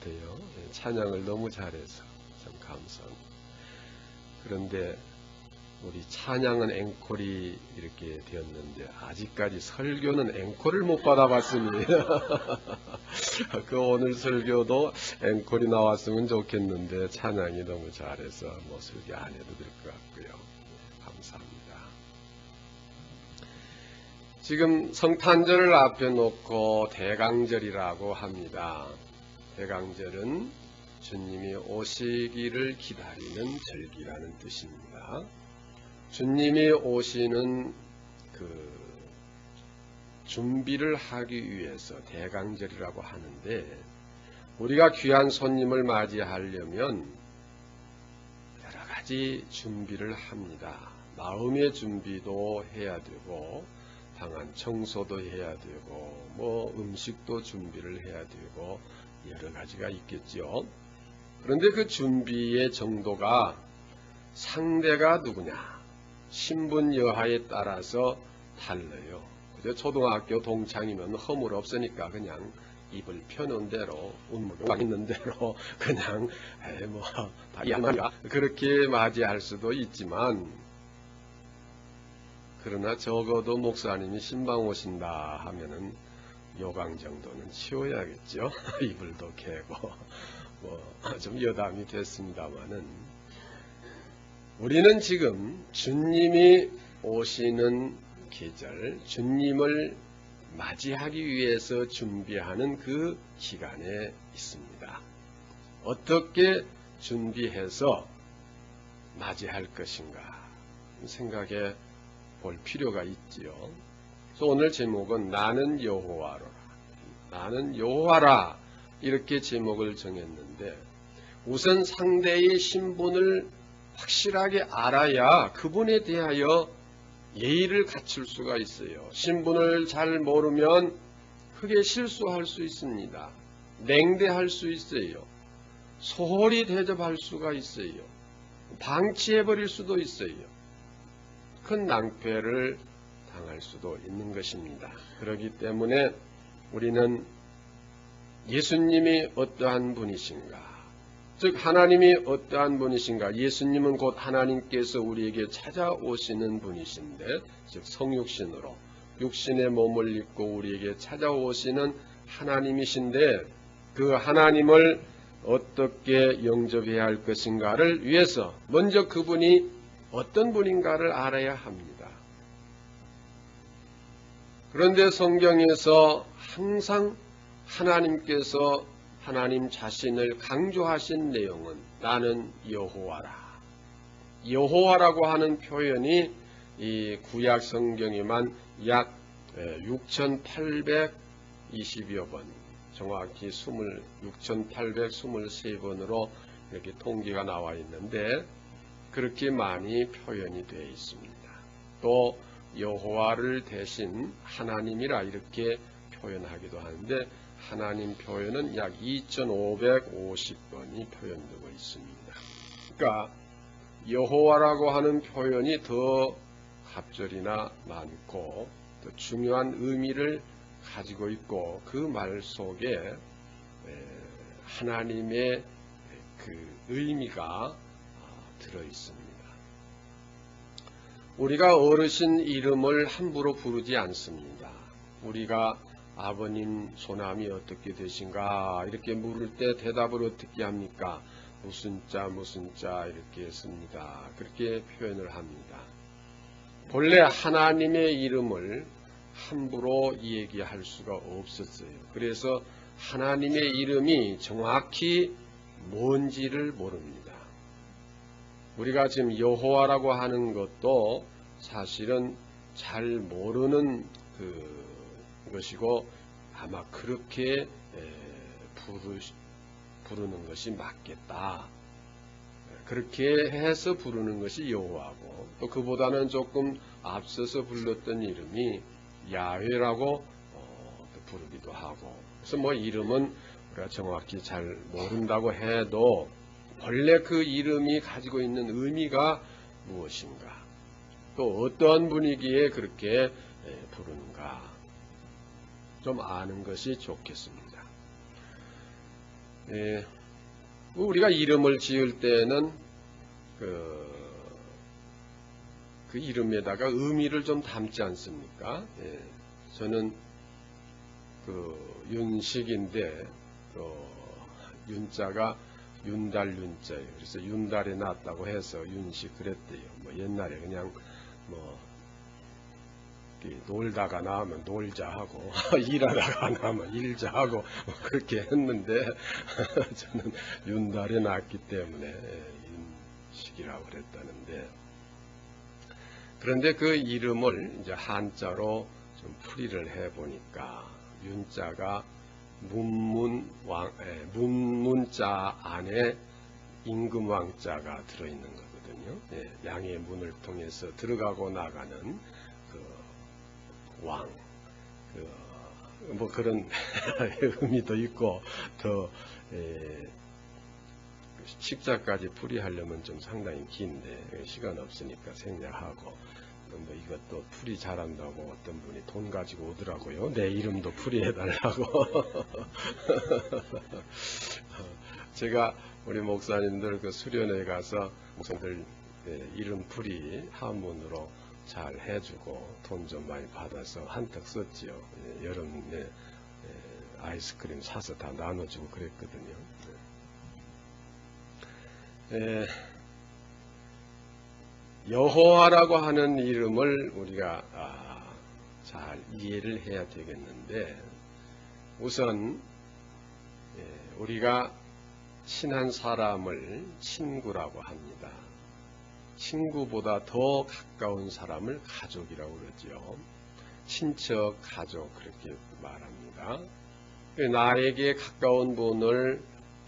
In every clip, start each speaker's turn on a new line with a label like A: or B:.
A: 같아요. 찬양을 너무 잘해서 참 감사합니다. 그런데 우리 찬양은 앵콜이 이렇게 되었는데 아직까지 설교는 앵콜을 못 받아봤으니 그 오늘 설교도 앵콜이 나왔으면 좋겠는데 찬양이 너무 잘해서 뭐 설교 안 해도 될 것 같고요. 감사합니다. 지금 성탄절을 앞에 놓고 대강절이라고 합니다. 대강절은 주님이 오시기를 기다리는 절기라는 뜻입니다. 주님이 오시는 그 준비를 하기 위해서 대강절이라고 하는데, 우리가 귀한 손님을 맞이하려면 여러 가지 준비를 합니다. 마음의 준비도 해야 되고, 방안 청소도 해야 되고, 뭐 음식도 준비를 해야 되고, 여러 가지가 있겠죠. 그런데 그 준비의 정도가 상대가 누구냐, 신분 여하에 따라서 달라요. 그저 초등학교 동창이면 허물 없으니까 그냥 입을 펴는 대로, 운물이 있는 대로 그냥 그렇게 맞이할 수도 있지만, 그러나 적어도 목사님이 신방 오신다 하면은 요강 정도는 치워야겠죠. 이불도 개고 좀 여담이 됐습니다마는, 우리는 지금 주님이 오시는 계절, 주님을 맞이하기 위해서 준비하는 그 기간에 있습니다. 어떻게 준비해서 맞이할 것인가 생각해 볼 필요가 있지요. 그래서 오늘 제목은 나는 여호와로라, 나는 여호와라, 이렇게 제목을 정했는데, 우선 상대의 신분을 확실하게 알아야 그분에 대하여 예의를 갖출 수가 있어요. 신분을 잘 모르면 크게 실수할 수 있습니다. 냉대할 수 있어요. 소홀히 대접할 수가 있어요. 방치해버릴 수도 있어요. 큰 낭패를 당할 수도 있는 것입니다. 그렇기 때문에 우리는 예수님이 어떠한 분이신가, 즉 하나님이 어떠한 분이신가, 예수님은 곧 하나님께서 우리에게 찾아오시는 분이신데, 즉 성육신으로 육신의 몸을 입고 우리에게 찾아오시는 하나님이신데, 그 하나님을 어떻게 영접해야 할 것인가를 위해서 먼저 그분이 어떤 분인가를 알아야 합니다. 그런데 성경에서 항상 하나님께서 하나님 자신을 강조하신 내용은 나는 여호와라. 여호와라고 하는 표현이 이 구약 성경에만 약 6,820여 번, 정확히 6,823번으로 이렇게 통계가 나와 있는데, 그렇게 많이 표현이 되어 있습니다. 또 여호와를 대신 하나님이라 이렇게 표현하기도 하는데, 하나님 표현은 약 2,550번이 표현되고 있습니다. 그러니까 여호와라고 하는 표현이 더 갑절이나 많고 더 중요한 의미를 가지고 있고, 그 말 속에 하나님의 그 의미가 들어 있습니다. 우리가 어르신 이름을 함부로 부르지 않습니다. 우리가 아버님 소남이 어떻게 되신가 이렇게 물을 때 대답을 어떻게 합니까? 무슨 자 이렇게 했습니다. 그렇게 표현을 합니다. 본래 하나님의 이름을 함부로 얘기할 수가 없었어요. 그래서 하나님의 이름이 정확히 뭔지를 모릅니다. 우리가 지금 여호와라고 하는 것도 사실은 잘 모르는 것이고, 아마 그렇게 부르는 것이 맞겠다. 그렇게 해서 부르는 것이 여호와고, 또 그보다는 조금 앞서서 불렀던 이름이 야훼라고 부르기도 하고, 그래서 뭐 이름은 우리가 정확히 잘 모른다고 해도 본래 그 이름이 가지고 있는 의미가 무엇인가, 또 어떠한 분위기에 그렇게 부르는가 좀 아는 것이 좋겠습니다. 우리가 이름을 지을 때는 그 이름에다가 의미를 좀 담지 않습니까? 저는 윤식인데 윤자가 윤달 윤자예요. 그래서 윤달에 났다고 해서 윤식 그랬대요. 옛날에 그냥 놀다가 나오면 놀자 하고 일하다가 나오면 일자 하고 그렇게 했는데 저는 윤달에 났기 때문에 윤식이라고 그랬다는데, 그런데 그 이름을 이제 한자로 좀 풀이를 해 보니까 윤자가 문문자 안에 임금왕자가 들어있는 거거든요. 양의 문을 통해서 들어가고 나가는 왕, 그런 의미도 있고, 더 식자까지 풀이하려면 좀 상당히 긴데 시간 없으니까 생략하고, 이것도 풀이 잘한다고 어떤 분이 돈 가지고 오더라고요. 내 이름도 풀이해달라고. 제가 우리 목사님들 수련회 가서 목사님들 이름 풀이 한문으로 잘 해주고 돈 좀 많이 받아서 한턱 썼지요. 여름에 아이스크림 사서 다 나눠주고 그랬거든요. 여호와라고 하는 이름을 우리가 잘 이해를 해야 되겠는데, 우선 우리가 친한 사람을 친구라고 합니다. 친구보다 더 가까운 사람을 가족이라고 그러죠. 친척, 가족 그렇게 말합니다. 나에게 가까운 분을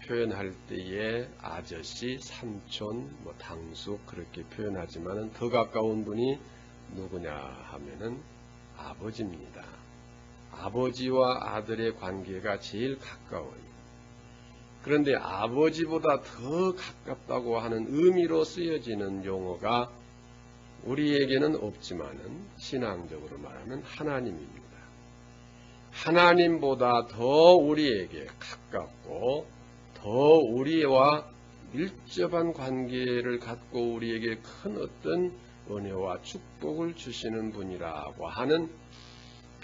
A: 표현할 때에 아저씨, 삼촌, 당숙 그렇게 표현하지만 더 가까운 분이 누구냐 하면은 아버지입니다. 아버지와 아들의 관계가 제일 가까워요. 그런데 아버지보다 더 가깝다고 하는 의미로 쓰여지는 용어가 우리에게는 없지만은 신앙적으로 말하면 하나님입니다. 하나님보다 더 우리에게 가깝고 더 우리와 밀접한 관계를 갖고 우리에게 큰 어떤 은혜와 축복을 주시는 분이라고 하는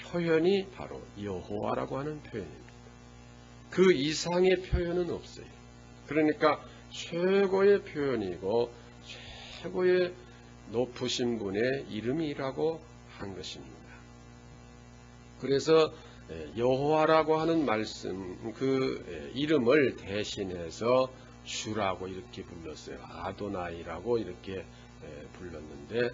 A: 표현이 바로 여호와라고 하는 표현입니다. 그 이상의 표현은 없어요. 그러니까 최고의 표현이고 최고의 높으신 분의 이름이라고 한 것입니다. 그래서 여호와라고 하는 말씀, 그 이름을 대신해서 주라고 이렇게 불렀어요. 아도나이라고 이렇게 불렀는데,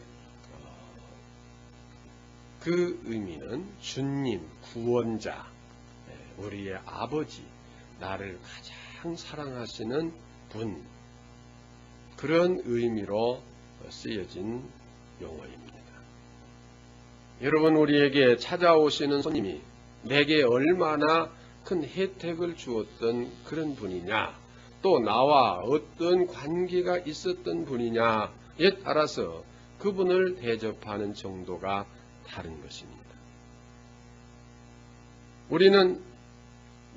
A: 그 의미는 주님, 구원자, 우리의 아버지, 나를 가장 사랑하시는 분, 그런 의미로 쓰여진 용어입니다. 여러분, 우리에게 찾아오시는 손님이 내게 얼마나 큰 혜택을 주었던 그런 분이냐, 또 나와 어떤 관계가 있었던 분이냐에 따라서 그분을 대접하는 정도가 다른 것입니다. 우리는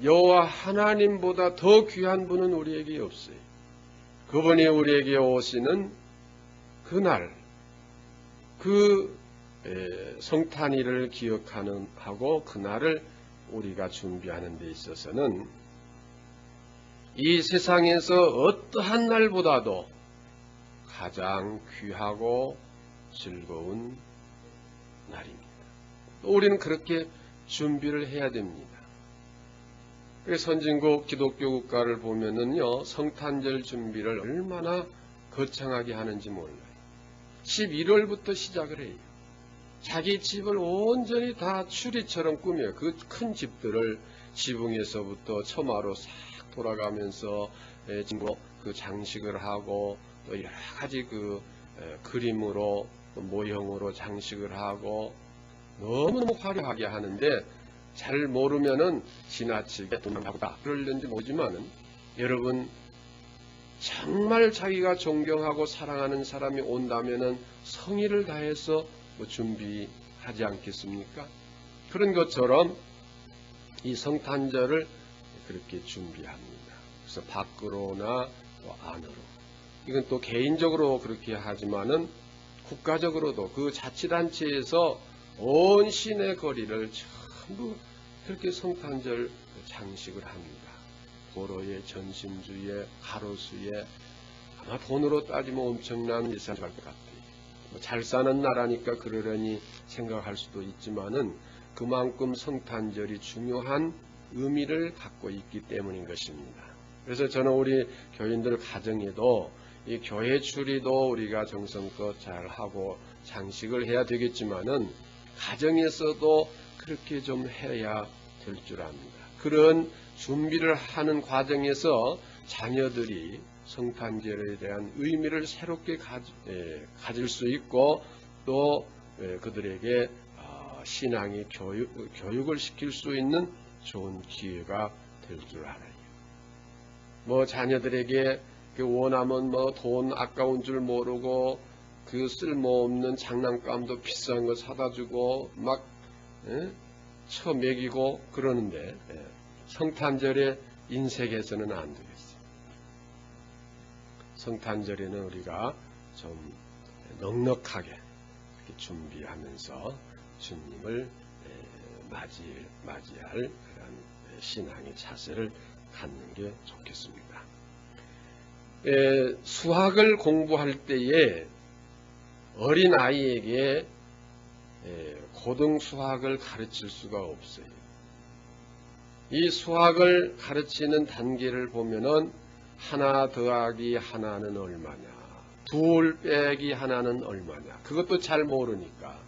A: 여호와 하나님보다 더 귀한 분은 우리에게 없어요. 그분이 우리에게 오시는 그날, 그 성탄일을 기억하는 하고 그날을 우리가 준비하는 데 있어서는 이 세상에서 어떠한 날보다도 가장 귀하고 즐거운 날입니다. 우리는 그렇게 준비를 해야 됩니다. 선진국 기독교 국가를 보면은요, 성탄절 준비를 얼마나 거창하게 하는지 몰라요. 11월부터 시작을 해요. 자기 집을 온전히 다 추리처럼 꾸며요. 그 큰 집들을 지붕에서부터 처마로 싹 돌아가면서 그 장식을 하고 또 여러 가지 그 그림으로 모형으로 장식을 하고 너무너무 화려하게 하는데, 잘 모르면은 지나치게 도망가다 그럴는지 모르지만은, 여러분 정말 자기가 존경하고 사랑하는 사람이 온다면은 성의를 다해서 준비하지 않겠습니까? 그런 것처럼 이 성탄절을 그렇게 준비합니다. 그래서 밖으로나 또 안으로. 이건 또 개인적으로 그렇게 하지만은 국가적으로도 그 자치단체에서 온 시내 거리를 전부 그렇게 성탄절 장식을 합니다. 도로에, 전심주에, 가로수에 아마 돈으로 따지면 엄청난 예산이 갈 것 같아요. 잘 사는 나라니까 그러려니 생각할 수도 있지만은 그만큼 성탄절이 중요한 의미를 갖고 있기 때문인 것입니다. 그래서 저는 우리 교인들 가정에도 이 교회 추리도 우리가 정성껏 잘 하고 장식을 해야 되겠지만은 가정에서도 그렇게 좀 해야 될 줄 압니다. 그런 준비를 하는 과정에서 자녀들이 성탄절에 대한 의미를 새롭게 가질 수 있고 또 그들에게 신앙의 교육을 시킬 수 있는 좋은 기회가 될 줄 알아요. 뭐 자녀들에게 원하면 뭐 돈 아까운 줄 모르고 그 쓸모없는 장난감도 비싼 거 사다 주고 막 쳐먹이고 그러는데 성탄절에 인색해서는 안 되겠어요. 성탄절에는 우리가 좀 넉넉하게 이렇게 준비하면서 주님을 맞이할 그런 신앙의 자세를 갖는 게 좋겠습니다. 수학을 공부할 때에 어린 아이에게 고등 수학을 가르칠 수가 없어요. 이 수학을 가르치는 단계를 보면은 하나 더하기 하나는 얼마냐, 둘 빼기 하나는 얼마냐, 그것도 잘 모르니까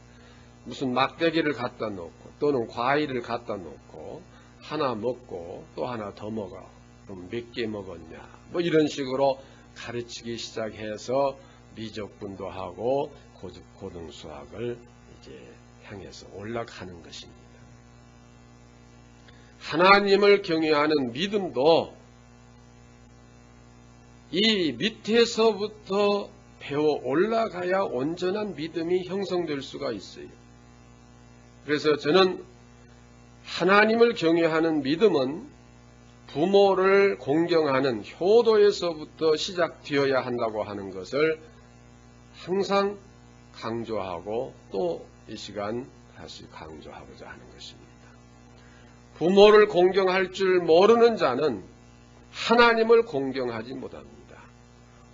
A: 무슨 막대기를 갖다 놓고 또는 과일을 갖다 놓고 하나 먹고 또 하나 더 먹어. 그럼 몇 개 먹었냐, 뭐 이런 식으로 가르치기 시작해서 미적분도 하고 고등 수학을 이제 향해서 올라가는 것입니다. 하나님을 경외하는 믿음도 이 밑에서부터 배워 올라가야 온전한 믿음이 형성될 수가 있어요. 그래서 저는 하나님을 경외하는 믿음은 부모를 공경하는 효도에서부터 시작되어야 한다고 하는 것을 항상 강조하고 또 이 시간 다시 강조하고자 하는 것입니다. 부모를 공경할 줄 모르는 자는 하나님을 공경하지 못합니다.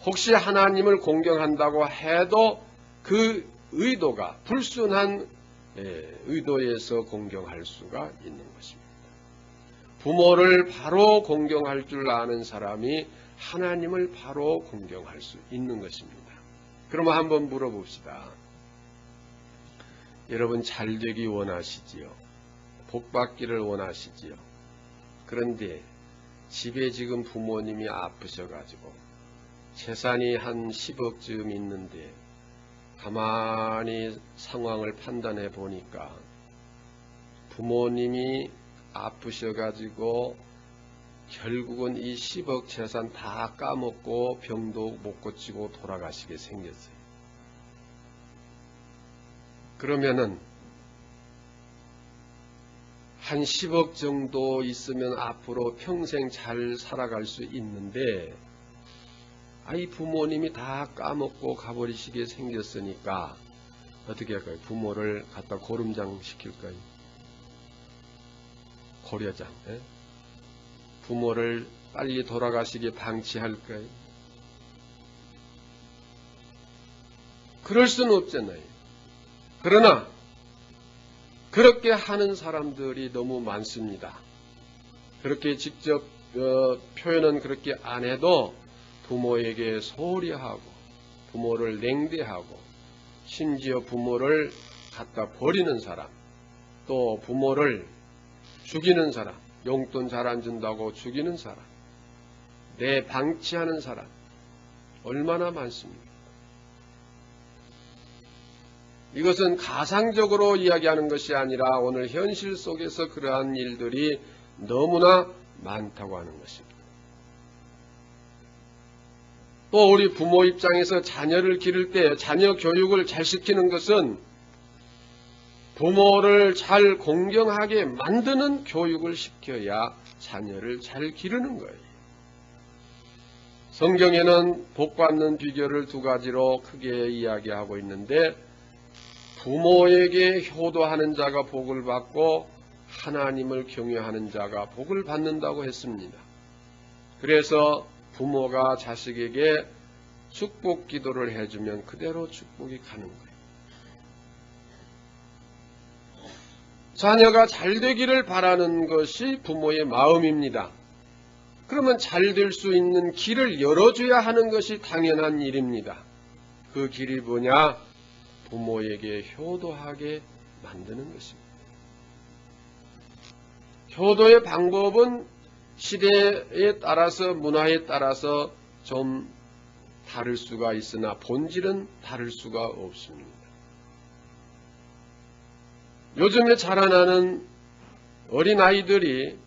A: 혹시 하나님을 공경한다고 해도 그 의도가 불순한 의도에서 공경할 수가 있는 것입니다. 부모를 바로 공경할 줄 아는 사람이 하나님을 바로 공경할 수 있는 것입니다. 그러면 한번 물어봅시다. 여러분 잘 되기 원하시지요? 복 받기를 원하시지요? 그런데 집에 지금 부모님이 아프셔가지고 재산이 한 10억쯤 있는데 가만히 상황을 판단해 보니까 부모님이 아프셔가지고 결국은 이 10억 재산 다 까먹고 병도 못 고치고 돌아가시게 생겼어요. 그러면은 한 10억 정도 있으면 앞으로 평생 잘 살아갈 수 있는데 이 부모님이 다 까먹고 가버리시게 생겼으니까 어떻게 할까요? 부모를 갖다 고름장 시킬까요? 고려장. 부모를 빨리 돌아가시게 방치할까요? 그럴 수는 없잖아요. 그러나 그렇게 하는 사람들이 너무 많습니다. 그렇게 직접 표현은 그렇게 안 해도 부모에게 소홀히 하고 부모를 냉대하고 심지어 부모를 갖다 버리는 사람, 또 부모를 죽이는 사람, 용돈 잘 안 준다고 죽이는 사람, 내 방치하는 사람 얼마나 많습니까? 이것은 가상적으로 이야기하는 것이 아니라 오늘 현실 속에서 그러한 일들이 너무나 많다고 하는 것입니다. 또 우리 부모 입장에서 자녀를 기를 때 자녀 교육을 잘 시키는 것은 부모를 잘 공경하게 만드는 교육을 시켜야 자녀를 잘 기르는 거예요. 성경에는 복받는 비결을 두 가지로 크게 이야기하고 있는데, 부모에게 효도하는 자가 복을 받고 하나님을 경외하는 자가 복을 받는다고 했습니다. 그래서 부모가 자식에게 축복 기도를 해주면 그대로 축복이 가는 거예요. 자녀가 잘 되기를 바라는 것이 부모의 마음입니다. 그러면 잘 될 수 있는 길을 열어줘야 하는 것이 당연한 일입니다. 그 길이 뭐냐? 부모에게 효도하게 만드는 것입니다. 효도의 방법은 시대에 따라서, 문화에 따라서 좀 다를 수가 있으나 본질은 다를 수가 없습니다. 요즘에 자라나는 어린아이들이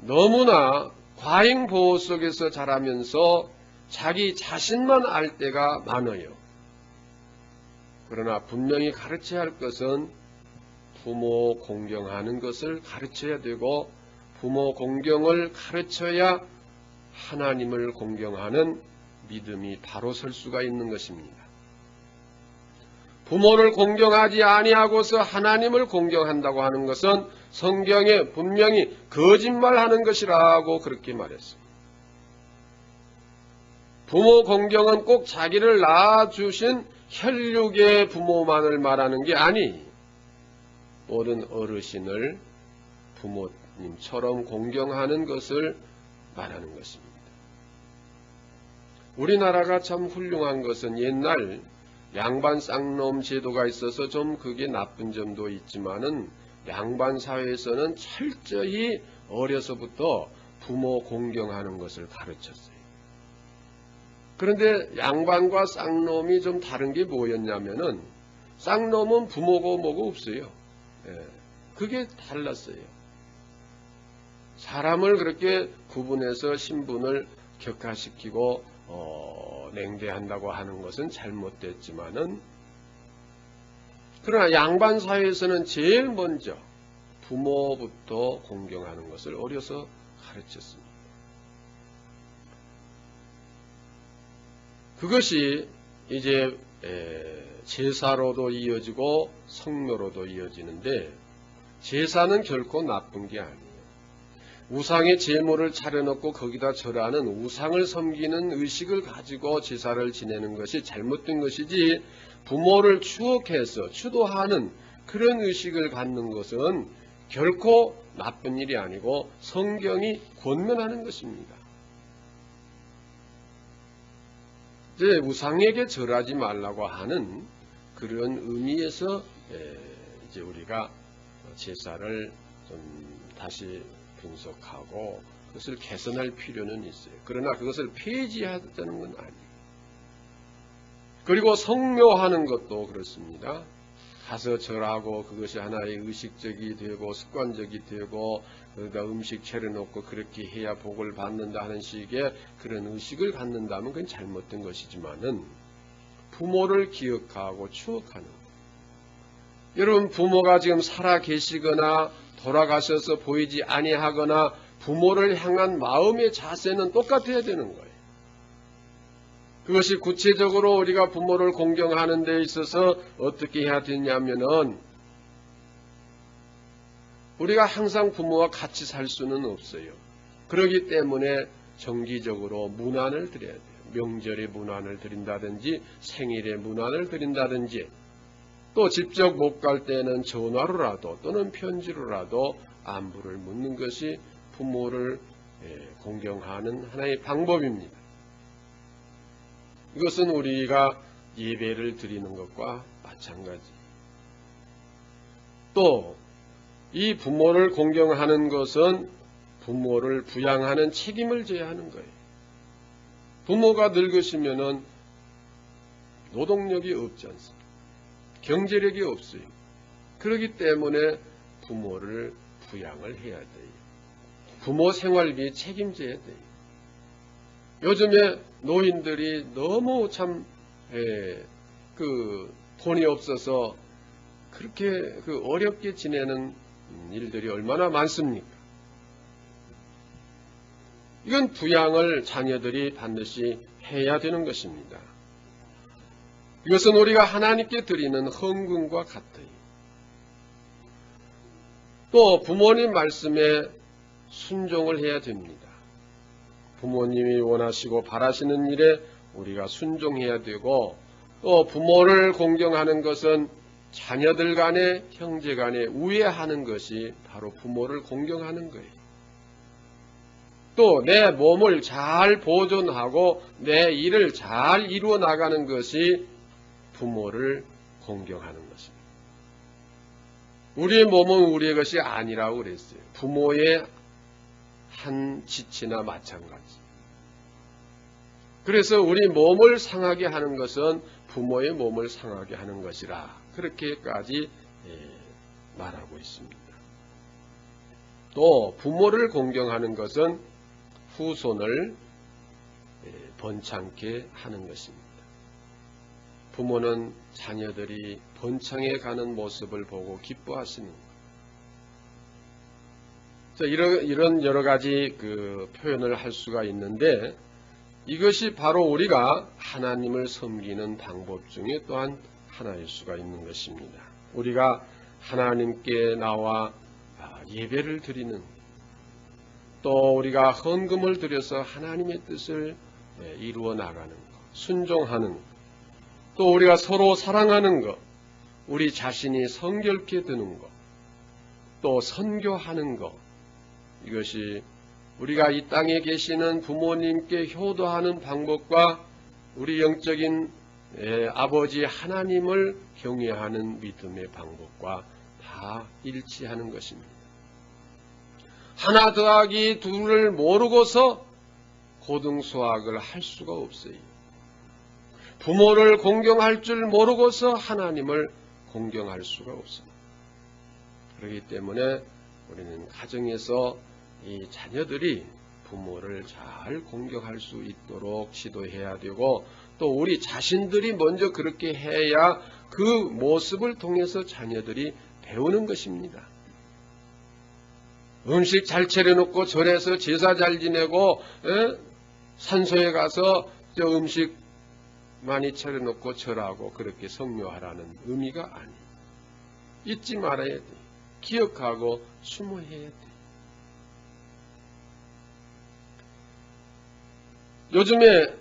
A: 너무나 과잉보호 속에서 자라면서 자기 자신만 알 때가 많아요. 그러나 분명히 가르쳐야 할 것은 부모 공경하는 것을 가르쳐야 되고, 부모 공경을 가르쳐야 하나님을 공경하는 믿음이 바로 설 수가 있는 것입니다. 부모를 공경하지 아니하고서 하나님을 공경한다고 하는 것은 성경에 분명히 거짓말하는 것이라고 그렇게 말했습니다. 부모 공경은 꼭 자기를 낳아주신 혈육의 부모만을 말하는 게 아니, 모든 어르신을 부모님처럼 공경하는 것을 말하는 것입니다. 우리나라가 참 훌륭한 것은 옛날 양반 쌍놈 제도가 있어서 좀 그게 나쁜 점도 있지만은 양반 사회에서는 철저히 어려서부터 부모 공경하는 것을 가르쳤어요. 그런데 양반과 쌍놈이 좀 다른 게 뭐였냐면은, 쌍놈은 부모고 뭐고 없어요. 그게 달랐어요. 사람을 그렇게 구분해서 신분을 격화시키고 냉대한다고 하는 것은 잘못됐지만은, 그러나 양반 사회에서는 제일 먼저 부모부터 공경하는 것을 어려서 가르쳤습니다. 그것이 이제 제사로도 이어지고 성묘로도 이어지는데, 제사는 결코 나쁜 게 아니에요. 우상의 제물을 차려놓고 거기다 절하는 우상을 섬기는 의식을 가지고 제사를 지내는 것이 잘못된 것이지, 부모를 추억해서 추도하는 그런 의식을 갖는 것은 결코 나쁜 일이 아니고 성경이 권면하는 것입니다. 이제 우상에게 절하지 말라고 하는 그런 의미에서 이제 우리가 제사를 좀 다시 분석하고 그것을 개선할 필요는 있어요. 그러나 그것을 폐지하자는 건 아니에요. 그리고 성묘하는 것도 그렇습니다. 가서 절하고 그것이 하나의 의식적이 되고 습관적이 되고, 그러다 음식 차려놓고 그렇게 해야 복을 받는다 하는 식의 그런 의식을 갖는다면 그건 잘못된 것이지만은, 부모를 기억하고 추억하는 것. 여러분, 부모가 지금 살아 계시거나 돌아가셔서 보이지 아니하거나 부모를 향한 마음의 자세는 똑같아야 되는 거예요. 그것이 구체적으로 우리가 부모를 공경하는 데 있어서 어떻게 해야 되냐면은, 우리가 항상 부모와 같이 살 수는 없어요. 그렇기 때문에 정기적으로 문안을 드려야 돼요. 명절에 문안을 드린다든지 생일에 문안을 드린다든지, 또 직접 못 갈 때는 전화로라도 또는 편지로라도 안부를 묻는 것이 부모를 공경하는 하나의 방법입니다. 이것은 우리가 예배를 드리는 것과 마찬가지. 또 이 부모를 공경하는 것은 부모를 부양하는 책임을 져야 하는 거예요. 부모가 늙으시면은 노동력이 없지 않습니까? 경제력이 없어요. 그렇기 때문에 부모를 부양을 해야 돼요. 부모 생활비 책임져야 돼요. 요즘에 노인들이 너무 참 돈이 없어서 그렇게 어렵게 지내는 일들이 얼마나 많습니까? 이건 부양을 자녀들이 반드시 해야 되는 것입니다. 이것은 우리가 하나님께 드리는 헌금과 같아요. 또 부모님 말씀에 순종을 해야 됩니다. 부모님이 원하시고 바라시는 일에 우리가 순종해야 되고, 또 부모를 공경하는 것은 자녀들 간에 형제 간에 우애하는 것이 바로 부모를 공경하는 거예요. 또 내 몸을 잘 보존하고 내 일을 잘 이루어 나가는 것이 부모를 공경하는 것입니다. 우리의 몸은 우리의 것이 아니라고 그랬어요. 부모의 한 지체나 마찬가지. 그래서 우리 몸을 상하게 하는 것은 부모의 몸을 상하게 하는 것이라 그렇게까지 말하고 있습니다. 또 부모를 공경하는 것은 후손을 번창케 하는 것입니다. 부모는 자녀들이 번창해 가는 모습을 보고 기뻐하시는 것. 이런 여러 가지 표현을 할 수가 있는데, 이것이 바로 우리가 하나님을 섬기는 방법 중에 또한 하나일 수가 있는 것입니다. 우리가 하나님께 나와 예배를 드리는, 또 우리가 헌금을 드려서 하나님의 뜻을 이루어 나가는 것, 순종하는 것, 또 우리가 서로 사랑하는 것, 우리 자신이 성결케 되는 것, 또 선교하는 것, 이것이 우리가 이 땅에 계시는 부모님께 효도하는 방법과 우리 영적인 아버지 하나님을 경외하는 믿음의 방법과 다 일치하는 것입니다. 하나 더하기 둘을 모르고서 고등수학을 할 수가 없어요. 부모를 공경할 줄 모르고서 하나님을 공경할 수가 없습니다. 그렇기 때문에 우리는 가정에서 이 자녀들이 부모를 잘 공경할 수 있도록 지도해야 되고, 또 우리 자신들이 먼저 그렇게 해야 그 모습을 통해서 자녀들이 배우는 것입니다. 음식 잘 차려놓고 절에서 제사 잘 지내고 산소에 가서 음식 많이 차려놓고 절하고 그렇게 성묘하라는 의미가 아니에요. 잊지 말아야 돼. 기억하고 수모해야 돼. 요즘에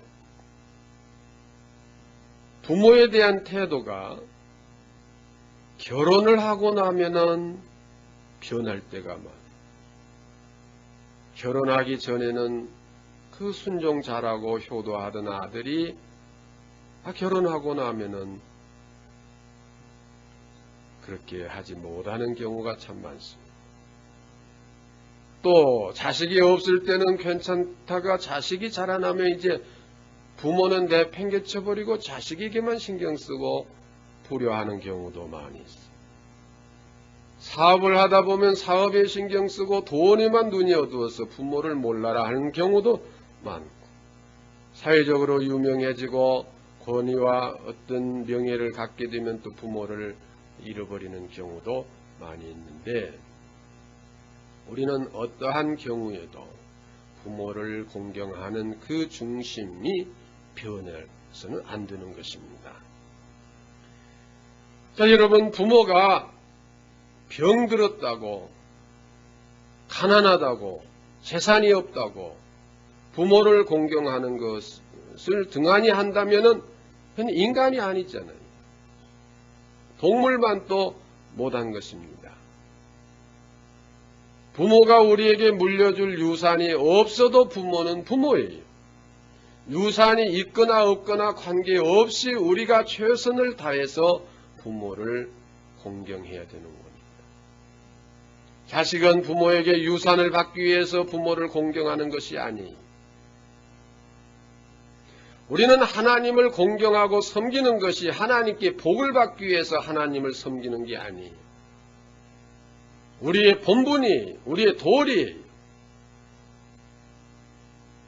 A: 부모에 대한 태도가 결혼을 하고 나면은 변할 때가 많아요. 결혼하기 전에는 그 순종 잘하고 효도하던 아들이 결혼하고 나면은 그렇게 하지 못하는 경우가 참 많습니다. 또 자식이 없을 때는 괜찮다가 자식이 자라나면 이제 부모는 내팽개쳐버리고 자식에게만 신경 쓰고 불효하는 경우도 많이 있어요. 사업을 하다 보면 사업에 신경 쓰고 돈에만 눈이 어두워서 부모를 몰라라 하는 경우도 많고, 사회적으로 유명해지고 권위와 어떤 명예를 갖게 되면 또 부모를 잃어버리는 경우도 많이 있는데, 우리는 어떠한 경우에도 부모를 공경하는 그 중심이 변해서는 안 되는 것입니다. 자, 여러분, 부모가 병들었다고, 가난하다고, 재산이 없다고 부모를 공경하는 것을 등한히 한다면은 그건 인간이 아니잖아요. 동물만 또 못한 것입니다. 부모가 우리에게 물려줄 유산이 없어도 부모는 부모예요. 유산이 있거나 없거나 관계없이 우리가 최선을 다해서 부모를 공경해야 되는 겁니다. 자식은 부모에게 유산을 받기 위해서 부모를 공경하는 것이 아니에요. 우리는 하나님을 공경하고 섬기는 것이 하나님께 복을 받기 위해서 하나님을 섬기는 게 아니에요. 우리의 본분이, 우리의 도리예요.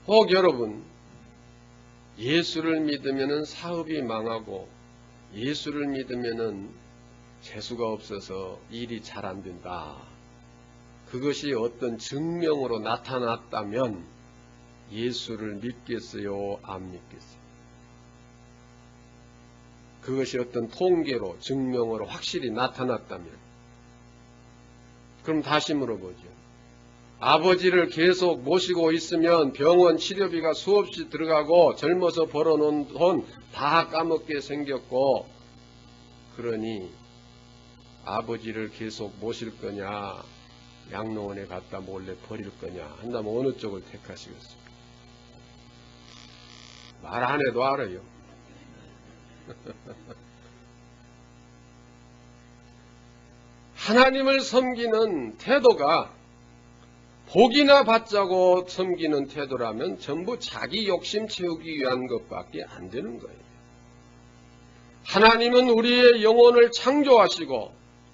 A: 혹 여러분, 예수를 믿으면 사업이 망하고 예수를 믿으면 재수가 없어서 일이 잘 안 된다. 그것이 어떤 증명으로 나타났다면 예수를 믿겠어요? 안 믿겠어요? 그것이 어떤 통계로 증명으로 확실히 나타났다면 그럼 다시 물어보죠. 아버지를 계속 모시고 있으면 병원 치료비가 수없이 들어가고 젊어서 벌어놓은 돈 다 까먹게 생겼고, 그러니 아버지를 계속 모실 거냐 양로원에 갖다 몰래 버릴 거냐 한다면 어느 쪽을 택하시겠습니까? 말 안 해도 알아요. 하나님을 섬기는 태도가 복이나 받자고 섬기는 태도라면 전부 자기 욕심 채우기 위한 것밖에 안 되는 거예요. 하나님은 우리의 영혼을 창조하시고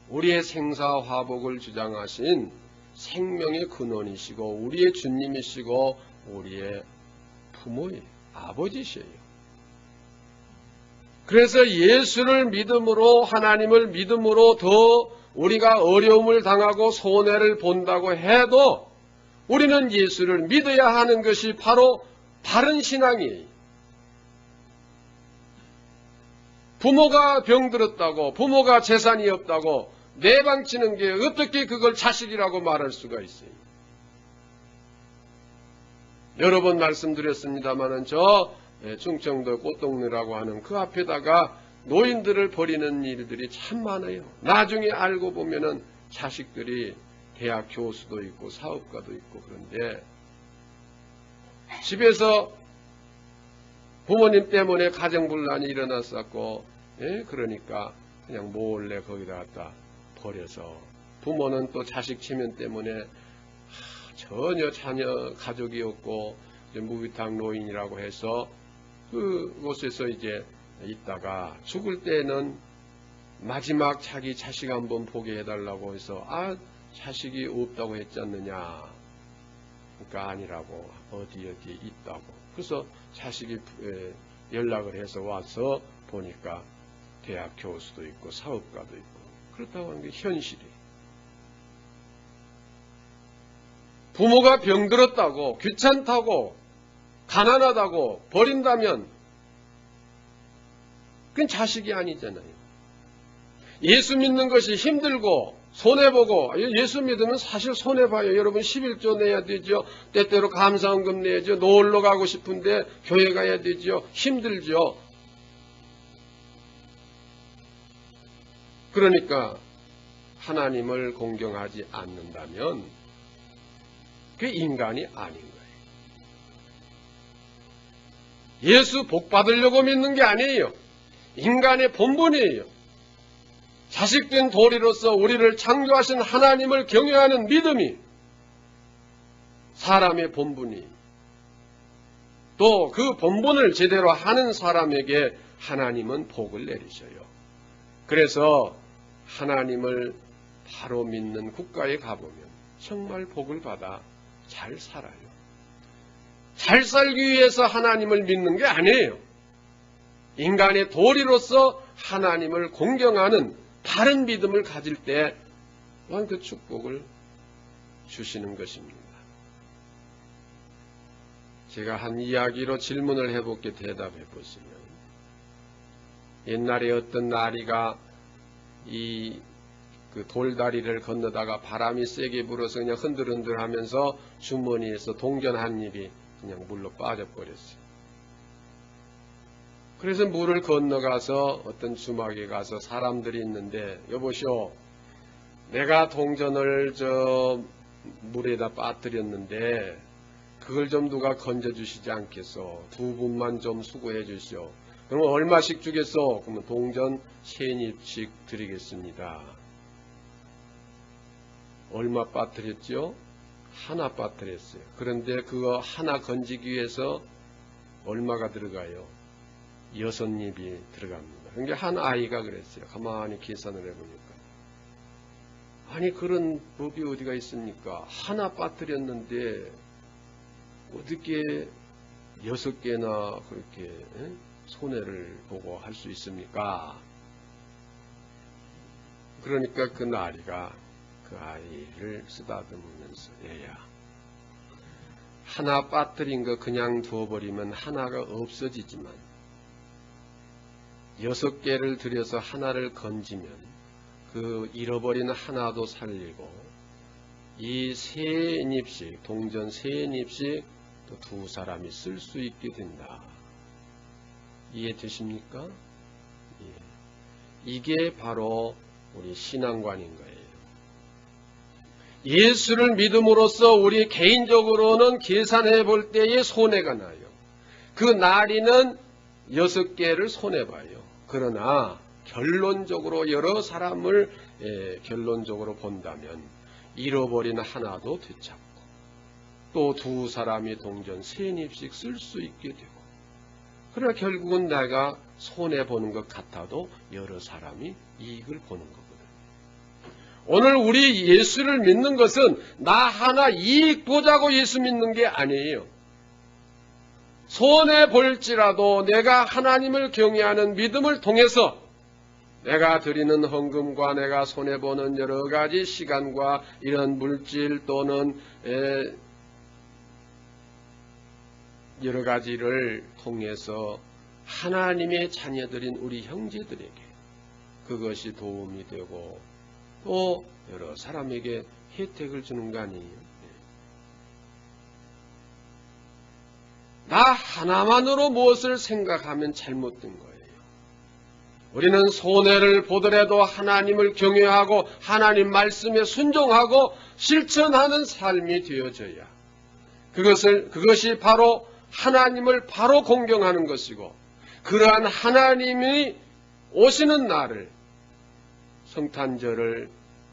A: 우리의 생사화복을 주장하신 생명의 근원이시고 우리의 주님이시고 우리의 부모예요. 아버지시에요. 그래서 예수를 믿음으로, 하나님을 믿음으로 더 우리가 어려움을 당하고 손해를 본다고 해도 우리는 예수를 믿어야 하는 것이 바로 바른 신앙이에요. 부모가 병들었다고, 부모가 재산이 없다고 내방치는 게 어떻게 그걸 자식이라고 말할 수가 있어요? 여러 번 말씀드렸습니다마는 저 충청도 꽃동네라고 하는 그 앞에다가 노인들을 버리는 일들이 참 많아요. 나중에 알고 보면은 자식들이 대학 교수도 있고 사업가도 있고, 그런데 집에서 부모님 때문에 가정분란이 일어났었고, 그러니까 그냥 몰래 거기다 갖다 버려서 부모는 또 자식 체면 때문에 전혀 자녀 가족이 없고 무위탁 노인이라고 해서 그곳에서 이제 있다가 죽을 때는 마지막 자기 자식 한번 보게 해달라고 해서 자식이 없다고 했지 않느냐. 그러니까 아니라고, 어디 있다고. 그래서 자식이 연락을 해서 와서 보니까 대학 교수도 있고 사업가도 있고 그렇다고 하는 게 현실이에요. 부모가 병들었다고, 귀찮다고, 가난하다고 버린다면 그건 자식이 아니잖아요. 예수 믿는 것이 힘들고 손해보고, 예수 믿으면 사실 손해봐요. 여러분 11조 내야 되죠. 때때로 감사헌금 내야죠. 놀러 가고 싶은데 교회 가야 되죠. 힘들죠. 그러니까 하나님을 공경하지 않는다면 그게 인간이 아닌 거예요. 예수 복 받으려고 믿는 게 아니에요. 인간의 본분이에요. 자식된 도리로서 우리를 창조하신 하나님을 경외하는 믿음이 사람의 본분이, 또 그 본분을 제대로 하는 사람에게 하나님은 복을 내리셔요. 그래서 하나님을 바로 믿는 국가에 가보면 정말 복을 받아 잘 살아요. 잘 살기 위해서 하나님을 믿는 게 아니에요. 인간의 도리로서 하나님을 공경하는 바른 믿음을 가질 때 또한 그 축복을 주시는 것입니다. 제가 한 이야기로 질문을 해볼게 대답해 보시면, 옛날에 어떤 나리가 그 돌다리를 건너다가 바람이 세게 불어서 그냥 흔들흔들 하면서 주머니에서 동전 한 입이 그냥 물로 빠져버렸어요. 그래서 물을 건너가서 어떤 주막에 가서 사람들이 있는데, 여보시오, 내가 동전을 저 물에다 빠뜨렸는데 그걸 좀 누가 건져주시지 않겠소? 두 분만 좀 수고해 주시오. 그러면 얼마씩 주겠소? 그러면 동전 3입씩 드리겠습니다. 얼마 빠뜨렸죠? 하나 빠뜨렸어요. 그런데 그거 하나 건지기 위해서 얼마가 들어가요? 6입이 들어갑니다. 그러니까 한 아이가 그랬어요. 가만히 계산을 해보니까. 아니, 그런 법이 어디가 있습니까? 하나 빠뜨렸는데 어떻게 6개나 그렇게 손해를 보고 할 수 있습니까? 그러니까 그 나리가 그 아이를 쓰다듬으면서, 얘야, 하나 빠뜨린 거 그냥 두어버리면 하나가 없어지지만 6개를 들여서 하나를 건지면 그 잃어버린 하나도 살리고 이 3잎씩 동전 3잎씩 또 2사람이 쓸 수 있게 된다. 이해되십니까? 예. 이게 바로 우리 신앙관인 거예요. 예수를 믿음으로써 우리 개인적으로는 계산해 볼 때에 손해가 나요. 그 나리는 6개를 손해봐요. 그러나 결론적으로 여러 사람을 결론적으로 본다면 잃어버린 하나도 되찾고 또 2사람이 동전 3잎씩 쓸 수 있게 되고 그러나 결국은 내가 손해보는 것 같아도 여러 사람이 이익을 보는 거거든요. 오늘 우리 예수를 믿는 것은 나 하나 이익 보자고 예수 믿는 게 아니에요. 손해볼지라도 내가 하나님을 경외하는 믿음을 통해서 내가 드리는 헌금과 내가 손해보는 여러 가지 시간과 이런 물질 또는 여러 가지를 통해서 하나님의 자녀들인 우리 형제들에게 그것이 도움이 되고 또 여러 사람에게 혜택을 주는 거 아니에요. 나 하나만으로 무엇을 생각하면 잘못된 거예요. 우리는 손해를 보더라도 하나님을 경외하고 하나님 말씀에 순종하고 실천하는 삶이 되어져야 그것이 바로 하나님을 바로 공경하는 것이고 그러한 하나님이 오시는 날을 성탄절을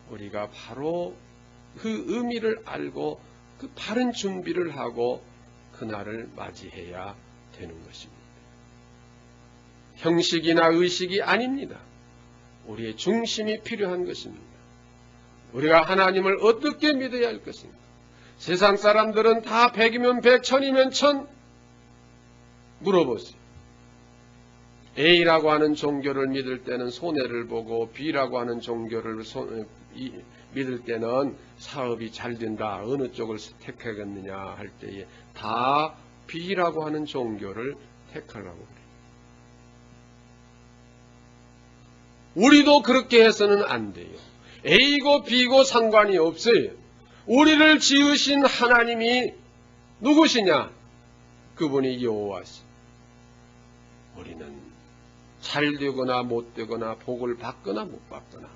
A: 우리가 바로 그 의미를 알고 그 바른 준비를 하고 그날을 맞이해야 되는 것입니다. 형식이나 의식이 아닙니다. 우리의 중심이 필요한 것입니다. 우리가 하나님을 어떻게 믿어야 할 것인가? 세상 사람들은 다 100이면 100, 1000이면 1000 물어보세요. A라고 하는 종교를 믿을 때는 손해를 보고 B라고 하는 종교를 믿을 때는 사업이 잘 된다. 어느 쪽을 택하겠느냐 할 때에 다 B라고 하는 종교를 택하려고 그래요. 우리도 그렇게 해서는 안 돼요. A고 B고 상관이 없어요. 우리를 지으신 하나님이 누구시냐? 그분이 여호와시. 우리는 잘 되거나 못 되거나 복을 받거나 못 받거나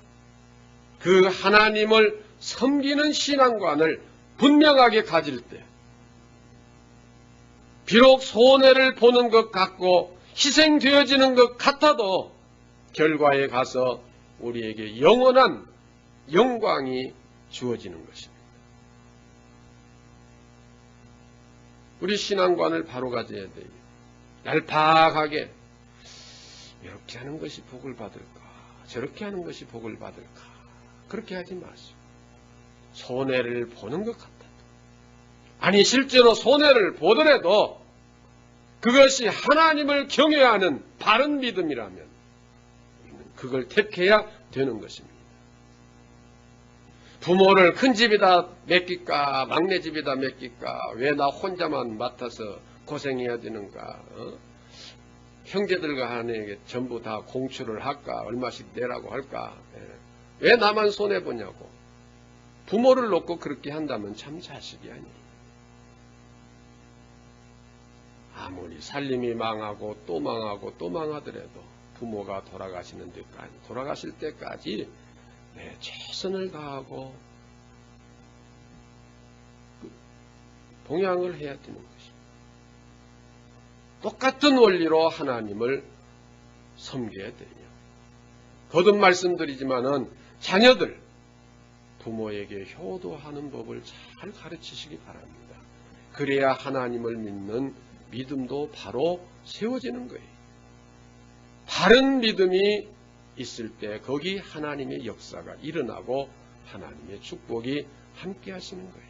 A: 그 하나님을 섬기는 신앙관을 분명하게 가질 때 비록 손해를 보는 것 같고 희생되어지는 것 같아도 결과에 가서 우리에게 영원한 영광이 주어지는 것입니다. 우리 신앙관을 바로 가져야 돼요. 얄팍하게 이렇게 하는 것이 복을 받을까? 저렇게 하는 것이 복을 받을까? 그렇게 하지 마시오. 손해를 보는 것 같아도 아니 실제로 손해를 보더라도 그것이 하나님을 경외하는 바른 믿음이라면 그걸 택해야 되는 것입니다. 부모를 큰 집에다 맡길까 막내 집에다 맡길까 왜 나 혼자만 맡아서 고생해야 되는가 형제들과 하나에게 전부 다 공출을 할까 얼마씩 내라고 할까 왜 나만 손해보냐고 부모를 놓고 그렇게 한다면 참 자식이 아니에요. 아무리 살림이 망하고 또 망하고 또 망하더라도 부모가 돌아가시는 데까지 돌아가실 때까지 최선을 다하고 봉양을 해야 되는 것입니다. 똑같은 원리로 하나님을 섬겨야 돼요. 거듭 말씀드리지만은 자녀들 부모에게 효도하는 법을 잘 가르치시기 바랍니다. 그래야 하나님을 믿는 믿음도 바로 세워지는 거예요. 바른 믿음이 있을 때 거기 하나님의 역사가 일어나고 하나님의 축복이 함께 하시는 거예요.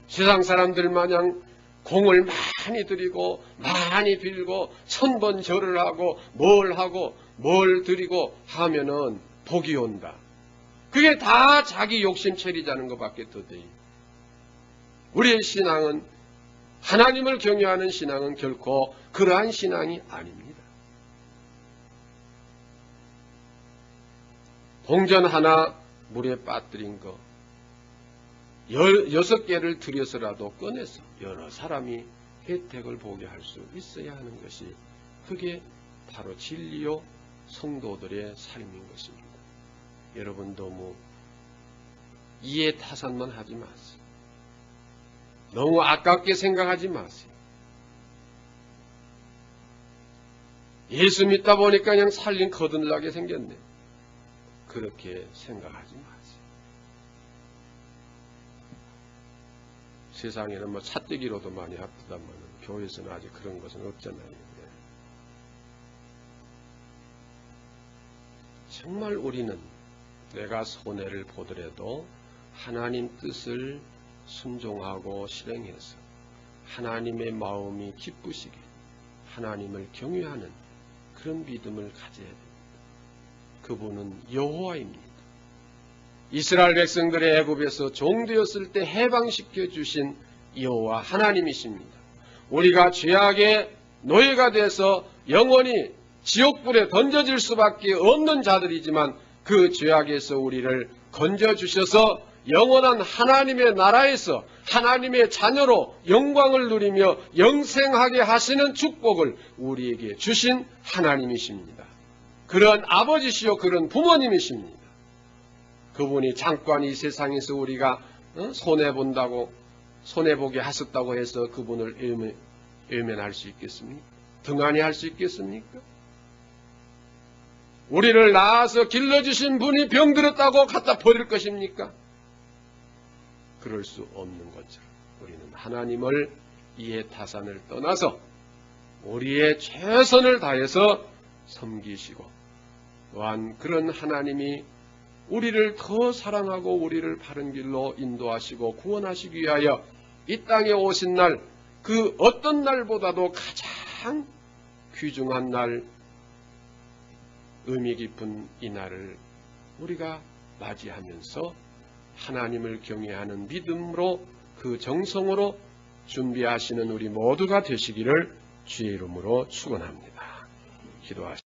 A: 세상 사람들 마냥 공을 많이 드리고 많이 빌고 1000번 절을 하고 뭘 드리고 하면은 복이 온다. 그게 다 자기 욕심 처리자는 것밖에 더 돼요. 우리의 신앙은, 하나님을 경외하는 신앙은 결코 그러한 신앙이 아닙니다. 동전 하나 물에 빠뜨린 거 6개를 들여서라도 꺼내서 여러 사람이 혜택을 보게 할 수 있어야 하는 것이, 그게 바로 진리요 성도들의 삶인 것입니다. 여러분 너무 이해타산만 하지 마세요. 너무 아깝게 생각하지 마세요. 예수 믿다 보니까 그냥 살림 거듭나게 생겼네. 그렇게 생각하지 마세요. 세상에는 뭐 차떼기로도 많이 아프다만 교회에서는 아직 그런 것은 없잖아요. 정말 우리는 내가 손해를 보더라도 하나님 뜻을 순종하고 실행해서 하나님의 마음이 기쁘시게 하나님을 경외하는 그런 믿음을 가져야 됩니다. 그분은 여호와입니다. 이스라엘 백성들의 애굽에서 종되었을 때 해방시켜 주신 여호와 하나님이십니다. 우리가 죄악의 노예가 돼서 영원히 지옥불에 던져질 수밖에 없는 자들이지만 그 죄악에서 우리를 건져주셔서 영원한 하나님의 나라에서 하나님의 자녀로 영광을 누리며 영생하게 하시는 축복을 우리에게 주신 하나님이십니다. 그런 아버지시요 그런 부모님이십니다. 그분이 잠깐 이 세상에서 우리가 손해본다고, 손해보게 하셨다고 해서 그분을 외면할 수 있겠습니까? 등한히 할 수 있겠습니까? 우리를 낳아서 길러주신 분이 병들었다고 갖다 버릴 것입니까? 그럴 수 없는 것처럼 우리는 하나님을 이해타산을 떠나서 우리의 최선을 다해서 섬기시고, 또한 그런 하나님이 우리를 더 사랑하고 우리를 바른 길로 인도하시고 구원하시기 위하여 이 땅에 오신 날, 그 어떤 날보다도 가장 귀중한 날, 의미 깊은 이 날을 우리가 맞이하면서 하나님을 경외하는 믿음으로 그 정성으로 준비하시는 우리 모두가 되시기를 주의 이름으로 축원합니다. 기도하시겠습니다.